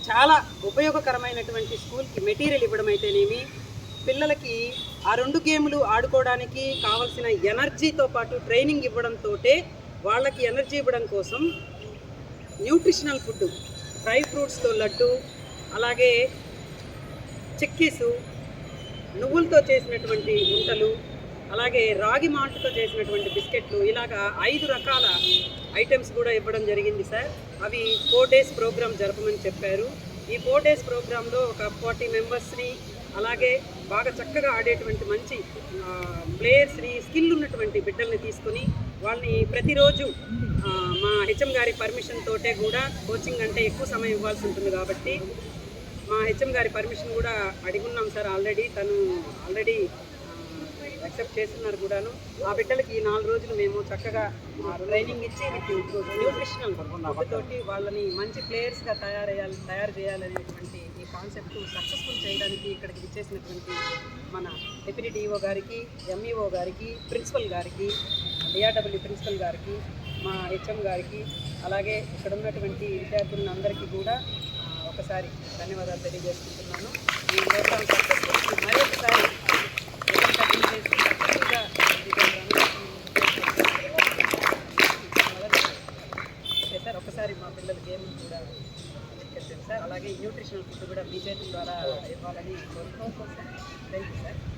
చాలా ఉపయోగకరమైనటువంటి స్కూల్కి మెటీరియల్ ఇవ్వడం అయితేనేమి, పిల్లలకి ఆ 2 గేములు ఆడుకోవడానికి కావాల్సిన ఎనర్జీతో పాటు ట్రైనింగ్ ఇవ్వడంతో వాళ్ళకి ఎనర్జీ ఇవ్వడం కోసం న్యూట్రిషనల్ ఫుడ్, డ్రై ఫ్రూట్స్తో లడ్డు, అలాగే చిక్కీసు, నువ్వులతో చేసినటువంటి గుంటలు, అలాగే రాగి మాల్ట్తో చేసినటువంటి బిస్కెట్లు, ఇలాగా 5 రకాల ఐటమ్స్ కూడా ఇవ్వడం జరిగింది సార్. అవి 4 డేస్ ప్రోగ్రామ్ జరపమని చెప్పారు. ఈ 4 డేస్ ప్రోగ్రాంలో ఒక 40 మెంబర్స్ని, అలాగే బాగా చక్కగా ఆడేటువంటి మంచి ప్లేయర్స్ని, స్కిల్ ఉన్నటువంటి బిడ్డల్ని తీసుకుని వాళ్ళని ప్రతిరోజు మా హెచ్ఎం గారి పర్మిషన్ తోటే కూడా, కోచింగ్ అంటే ఎక్కువ సమయం ఇవ్వాల్సి ఉంటుంది కాబట్టి మా హెచ్ఎం గారి పర్మిషన్ కూడా అడిగున్నాం సార్. తను ఆల్రెడీ యాక్సెప్ట్ చేస్తున్నారు కూడాను. ఆ బిడ్డలకి ఈ 4 రోజులు మేము చక్కగా ట్రైనింగ్ ఇచ్చి న్యూట్రిషనల్ తోటి వాళ్ళని మంచి ప్లేయర్స్గా తయారు చేయాలనేటువంటి ఈ కాన్సెప్ట్ సక్సెస్ఫుల్ చేయడానికి ఇక్కడికి విచ్చేసినటువంటి మన డిప్యూటీ డిఓ గారికి, ఎంఈఓ గారికి, ప్రిన్సిపల్ గారికి, డిఆర్డబ్ల్యూ ప్రిన్సిపల్ గారికి, మా హెచ్ఎం గారికి, అలాగే ఇక్కడ ఉన్నటువంటి విద్యార్థులందరికీ కూడా ఒకసారి ధన్యవాదాలు తెలియజేసుకుంటున్నాను. ఈ ప్రోగ్రామ్ మరొకసారి సార్ ఒకసారి మా పిల్లల గేమ్ కూడా చెప్పండి సార్. అలాగే న్యూట్రిషనల్ ఫుడ్ కూడా మీ చేతుల ద్వారా ఇవ్వాలని కోరుకుంటున్నాను సార్. Thank you sir.